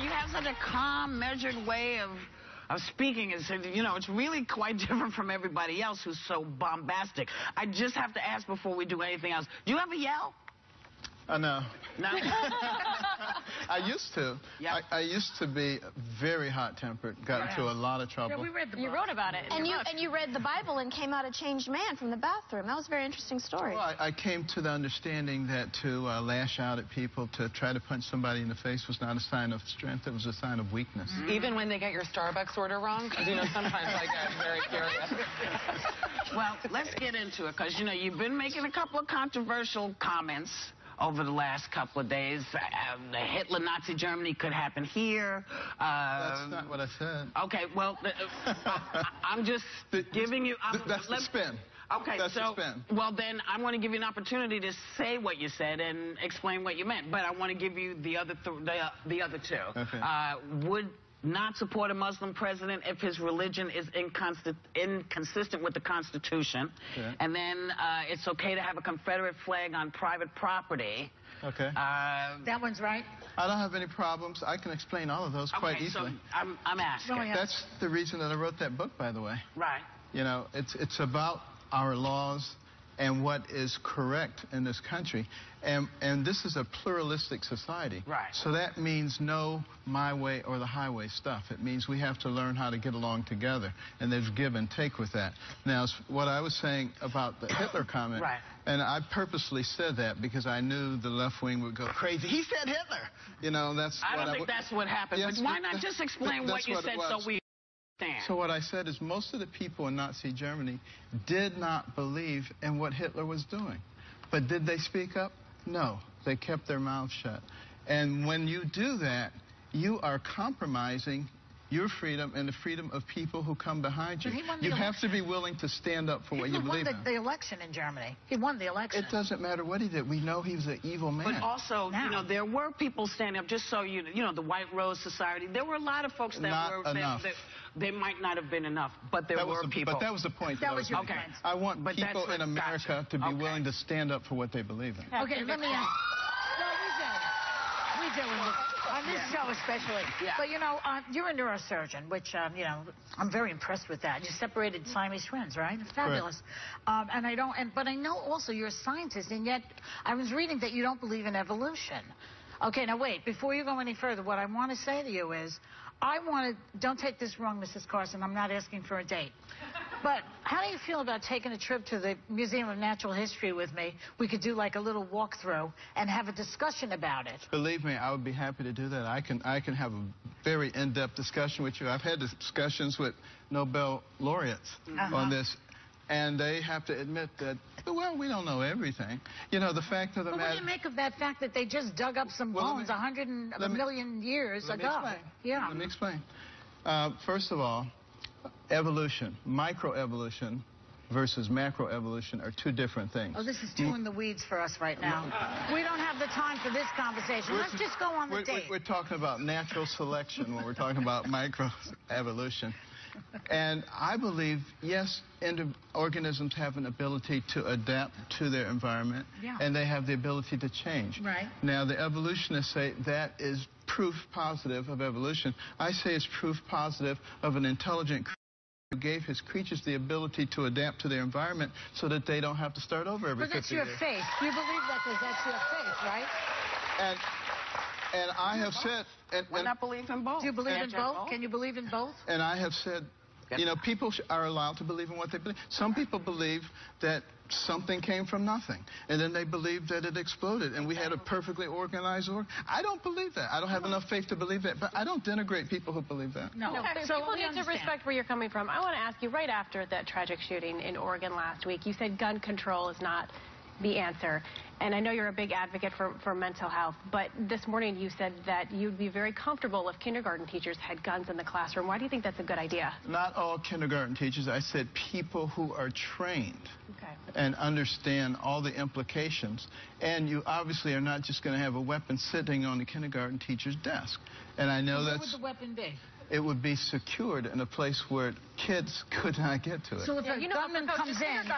You have such a calm, measured way of speaking. It's, you know, it's really quite different from everybody else who's so bombastic. I just have to ask before we do anything else, do you ever yell? No. No? I used to. Yep. I used to be very hot-tempered, got into a lot of trouble. Yeah, we read the book. You wrote about it. And you read the Bible and came out a changed man from the bathroom. That was a very interesting story. Well, I came to the understanding that to lash out at people, to try to punch somebody in the face was not a sign of strength, it was a sign of weakness. Mm-hmm. Even when they get your Starbucks order wrong? Because, you know, sometimes I get very curious. Well, let's get into it, because, you know, you've been making a couple of controversial comments over the last couple of days. Hitler, Nazi Germany could happen here. That's not what I said. Okay, well, I'm just giving you... That's the spin. Okay, that's the spin. Well, then I'm going to give you an opportunity to say what you said and explain what you meant. But I want to give you the other two. Okay. Would not support a Muslim president if his religion is inconsistent with the Constitution. Yeah. And then it's okay to have a Confederate flag on private property. Okay. That one's right. I don't have any problems. I can explain all of those quite easily. So I'm asking. That's the reason that I wrote that book, by the way. Right. You know, it's about our laws and what is correct in this country. And this is a pluralistic society. Right. So that means no my way or the highway stuff. It means we have to learn how to get along together. And there's give and take with that. Now, what I was saying about the Hitler comment, right. And I purposely said that because I knew the left wing would go crazy. He said Hitler! You know, that's I don't think that's what happened. Yes, but why not just explain what you said so we understand? So what I said is most of the people in Nazi Germany did not believe in what Hitler was doing. But did they speak up? No. They kept their mouths shut. And when you do that, you are compromising your freedom and the freedom of people who come behind you. You have to be willing to stand up for what you believe in. He won the election in Germany. He won the election. It doesn't matter what he did. We know he was an evil man. But also, you know, there were people standing up, just so you know, the White Rose Society. There were a lot of folks that they might not have been enough, but there were people. But that was the point. That was your point. I want people in America to be willing to stand up for what they believe in. Okay, let me ask. No, we do. On this show especially. Yeah. But, you know, you're a neurosurgeon, which, you know, I'm very impressed with that. You separated Siamese twins, right? Fabulous. But I know also you're a scientist, and yet I was reading that you don't believe in evolution. Okay, now wait, before you go any further, what I want to say to you is, don't take this wrong, Mrs. Carson, I'm not asking for a date. But how do you feel about taking a trip to the Museum of Natural History with me? We could do like a little walkthrough and have a discussion about it. Believe me, I would be happy to do that. I can have a very in-depth discussion with you. I've had discussions with Nobel laureates on this, and they have to admit that, well, we don't know everything. You know, the fact of the matter... What do you make of that fact that they just dug up some bones a million years ago? Let me explain. First of all, evolution, microevolution versus macroevolution are two different things. Oh, this is too in the weeds for us right now. We don't have the time for this conversation. Let's just go on the date. We're talking about natural selection when we're talking about microevolution. And I believe, yes, organisms have an ability to adapt to their environment, and they have the ability to change. Right. Now, the evolutionists say that is proof positive of evolution. I say it's proof positive of an intelligent creature who gave his creatures the ability to adapt to their environment so that they don't have to start over every 50 years. But that's your faith. You believe that because that's your faith, right? And I have said... Why not believe in both? Do you believe in both? Can you believe in both? And I have said, you know, people are allowed to believe in what they believe. Some people believe that something came from nothing, and then they believe that it exploded, and we had a perfectly organized org. I don't believe that. I don't have enough faith to believe that, but I don't denigrate people who believe that. No. Okay, so people need to respect where you're coming from. I want to ask you, right after that tragic shooting in Oregon last week, you said gun control is not the answer. And I know you're a big advocate for mental health, but this morning you said that you'd be very comfortable if kindergarten teachers had guns in the classroom. Why do you think that's a good idea? Not all kindergarten teachers. I said people who are trained and understand all the implications. And you obviously are not just going to have a weapon sitting on the kindergarten teacher's desk. And I know Where would the weapon be? It would be secured in a place where kids could not get to it. So if a gunman comes in,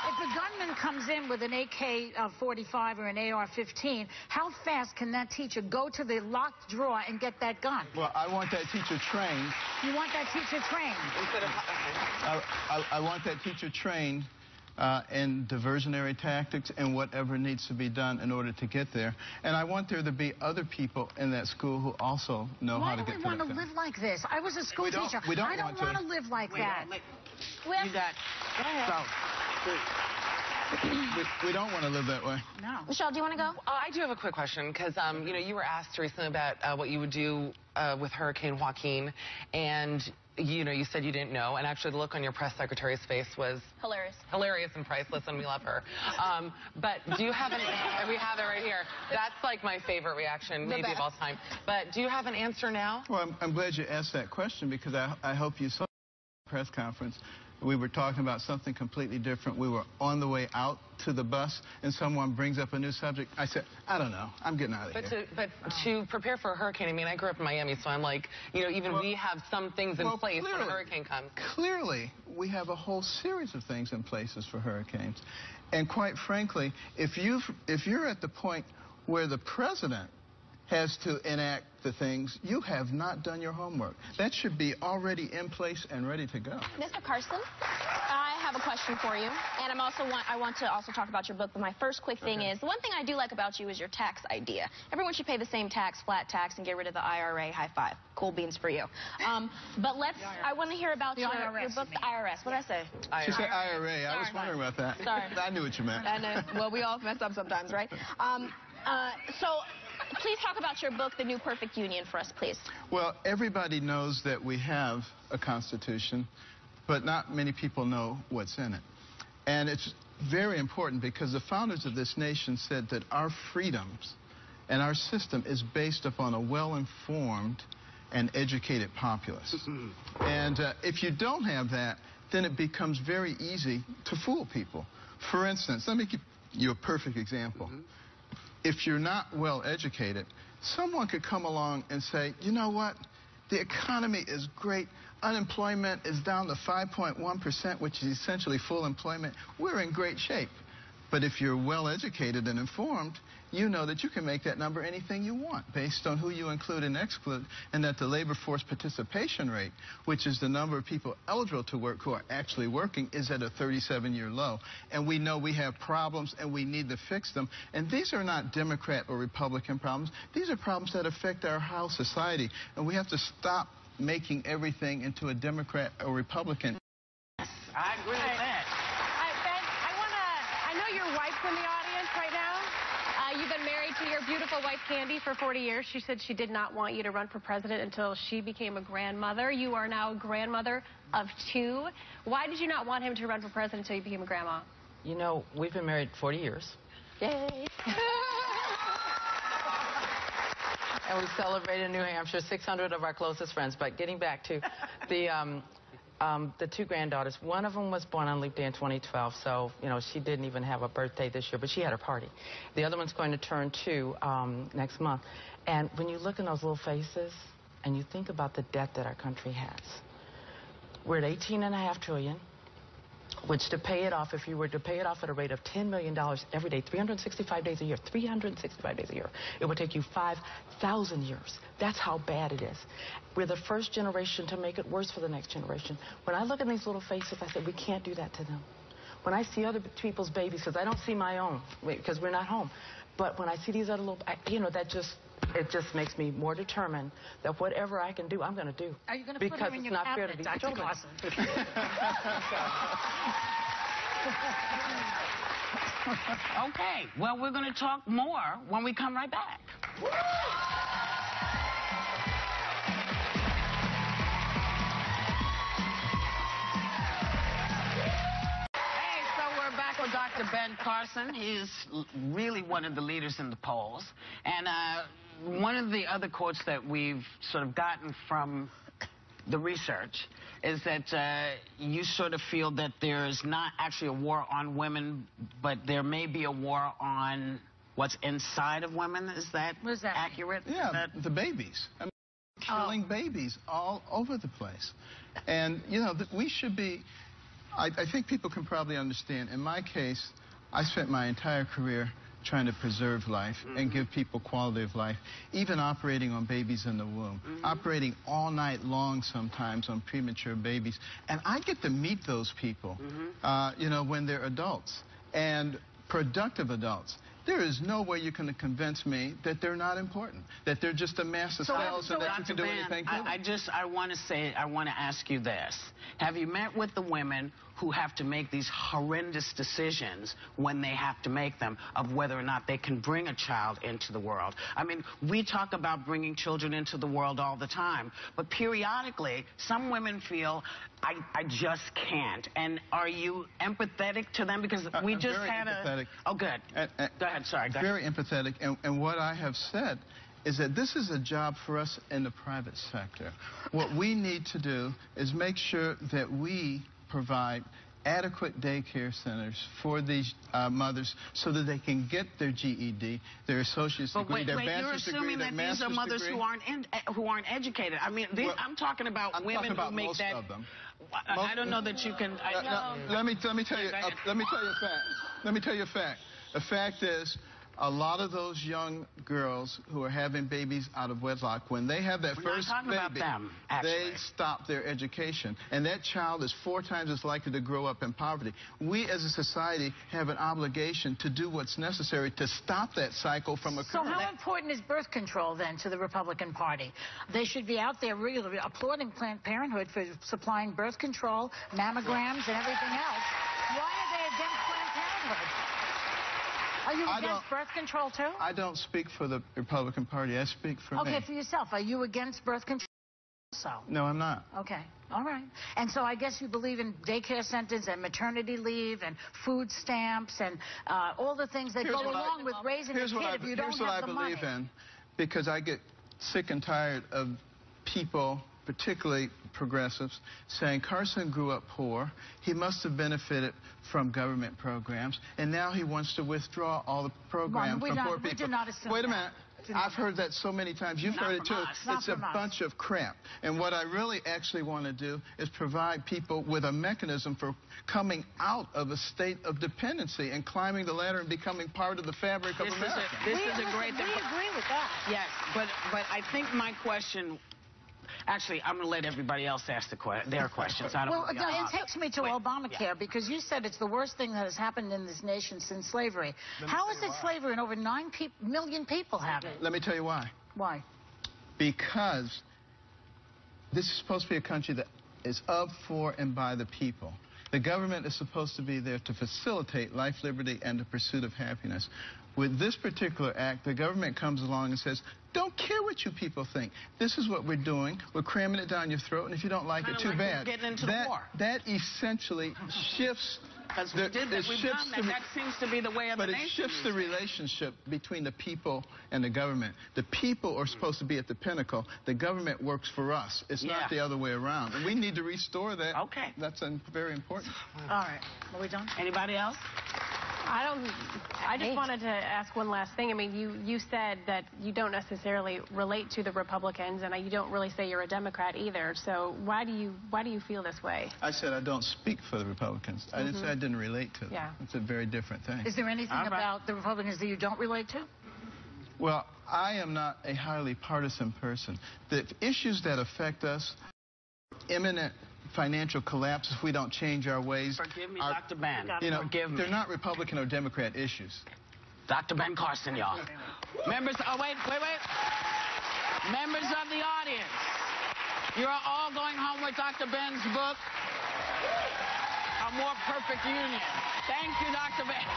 if a gunman comes in with an AK-45 or an AR-15, how fast can that teacher go to the locked drawer and get that gun? Well, I want that teacher trained. You want that teacher trained? I want that teacher trained in diversionary tactics and whatever needs to be done in order to get there. And I want there to be other people in that school who also know how to get to that. Why do we want to live like this? I was a school teacher. I don't want to live like that. We don't want to live that way. No. Michelle, do you want to go? I do have a quick question, because, you know, you were asked recently about what you would do with Hurricane Joaquin, and, you know, you said you didn't know, and actually the look on your press secretary's face was... Hilarious. Hilarious and priceless, and we love her. But do you have an... we have it right here. That's, like, my favorite reaction, maybe of all time. But do you have an answer now? Well, I'm glad you asked that question, because I hope you saw the press conference. We were talking about something completely different. We were on the way out to the bus, and someone brings up a new subject. I said, I don't know. I'm getting out of here. But to prepare for a hurricane, I mean, I grew up in Miami, so I'm like, you know, even we have some things in place when a hurricane comes. Clearly, we have a whole series of things in places for hurricanes. And quite frankly, if you're at the point where the president has to enact the things, you have not done your homework. That should be already in place and ready to go. Mr. Carson, I have a question for you, and I want to also talk about your book, but my first quick thing is, the one thing I do like about you is your tax idea. Everyone should pay the same tax, flat tax, and get rid of the IRA. High five. Cool beans for you. But I want to hear about your book, the IRS. What did I say? She said IRA. I was wondering about that. Sorry. I knew what you meant. I know. Well, we all mess up sometimes, right? So please talk about your book, The New Perfect Union, for us, please. Well, everybody knows that we have a Constitution, but not many people know what's in it. And it's very important because the founders of this nation said that our freedoms and our system is based upon a well-informed and educated populace. And if you don't have that, then it becomes very easy to fool people. For instance, let me give you a perfect example. If you're not well educated, someone could come along and say, you know what, the economy is great, unemployment is down to 5.1%, which is essentially full employment, we're in great shape. But if you're well educated and informed, you know that you can make that number anything you want based on who you include and exclude, and that the labor force participation rate, which is the number of people eligible to work who are actually working, is at a 37-year low. And we know we have problems and we need to fix them. And these are not Democrat or Republican problems. These are problems that affect our whole society. And we have to stop making everything into a Democrat or Republican. I agree with that. I know your wife's in the audience right now. You've been married to your beautiful wife, Candy, for 40 years. She said she did not want you to run for president until she became a grandmother. You are now a grandmother of 2. Why did you not want him to run for president until you became a grandma? You know, we've been married 40 years. Yay. And we celebrated in New Hampshire 600 of our closest friends. But getting back to the 2 granddaughters, one of them was born on leap day in 2012, so, you know, she didn't even have a birthday this year, but she had her party. The other one's going to turn 2 next month. And when you look in those little faces and you think about the debt that our country has, we're at $18.5 trillion, which to pay it off, if you were to pay it off at a rate of $10 million every day, 365 days a year, 365 days a year, it would take you 5,000 years. That's how bad it is. We're the first generation to make it worse for the next generation. When I look at these little faces, I said, we can't do that to them. When I see other people's babies, because I don't see my own, because we're not home, but when I see these other little, you know, it just makes me more determined that whatever I can do, I'm going to do. Are you going to put her in your cabinet, Dr. Carson? Okay, well, we're going to talk more when we come right back. With Dr. Ben Carson. He's really one of the leaders in the polls. And one of the other quotes that we've sort of gotten from the research is that you sort of feel that there's not actually a war on women, but there may be a war on what's inside of women. Is that accurate? Yeah, the babies. I mean, killing babies all over the place. And, you know, we should be... I think people can probably understand. In my case, I spent my entire career trying to preserve life and give people quality of life, even operating on babies in the womb, operating all night long sometimes on premature babies. And I get to meet those people, you know, when they're adults and productive adults. There is no way you can convince me that they're not important, that they're just a mass of cells and that you can do anything to them. I want to ask you this. Have you met with the women who have to make these horrendous decisions when they have to make them of whether or not they can bring a child into the world? I mean, we talk about bringing children into the world all the time, but periodically, some women feel, I just can't. And are you empathetic to them? Because we just had empathetic. Oh, good. Go ahead, sorry. Go ahead. Very empathetic. And what I have said is that this is a job for us in the private sector. What we need to do is make sure that we provide adequate daycare centers for these mothers so that they can get their GED, their associate's degree, their bachelor's degree, their master's degree. You're assuming that these are mothers who aren't educated. I mean, I'm talking about women who make that. Of them. I don't know that you can. Let me tell you. Let me tell you a fact. Let me tell you a fact. The fact is, a lot of those young girls who are having babies out of wedlock, when they have that first baby, they stop their education. And that child is 4 times as likely to grow up in poverty. We as a society have an obligation to do what's necessary to stop that cycle from occurring. So how important is birth control, then, to the Republican Party? They should be out there really applauding Planned Parenthood for supplying birth control, mammograms, and everything else. Why are they against Planned Parenthood? Are you against birth control, too? I don't speak for the Republican Party. I speak for me. Okay, for yourself. Are you against birth control also? No, I'm not. Okay. All right. And so I guess you believe in daycare centers and maternity leave and food stamps and all the things that go along with raising a kid if you don't have the money. Here's what I believe in, because I get sick and tired of people, particularly progressives, saying Carson grew up poor, he must have benefited from government programs, and now he wants to withdraw all the programs from poor people. We do not assume Wait a minute. I've heard that so many times. You've heard it too. It's a bunch of crap. And what I really actually want to do is provide people with a mechanism for coming out of a state of dependency and climbing the ladder and becoming part of the fabric of America. This is a great thing. We agree with that. Yes, but I think my question. Actually, I'm going to let everybody else ask their questions. I don't Well, it takes me to Obamacare, because you said it's the worst thing that has happened in this nation since slavery. How is it slavery and over 9 million people have it? Let me tell you why. Why? Because this is supposed to be a country that is of, for, and by the people. The government is supposed to be there to facilitate life, liberty, and the pursuit of happiness. With this particular act, the government comes along and says, don't care what you people think. This is what we're doing. We're cramming it down your throat, and if you don't like it, too bad. Getting into the war. That essentially shifts... Because we did that. We've done that. That seems to be the way of the nation. But it shifts the relationship between the people and the government. The people are supposed to be at the pinnacle. The government works for us. It's not the other way around. And we need to restore that. Okay. That's very important. All right. Are we done? Anybody else? I just wanted to ask one last thing. I mean, you said that you don't necessarily relate to the Republicans, and you don't really say you're a Democrat either. So why do you feel this way? I said I don't speak for the Republicans. I didn't say I didn't relate to them. Yeah. It's a very different thing. Is there anything about the Republicans that you don't relate to? Well, I am not a highly partisan person. The issues that affect us, imminent financial collapse if we don't change our ways. Forgive me, Dr. Ben. Forgive me. They're not Republican or Democrat issues. Dr. Ben Carson, y'all. Members, wait. Members of the audience, you're all going home with Dr. Ben's book, A More Perfect Union. Thank you, Dr. Ben.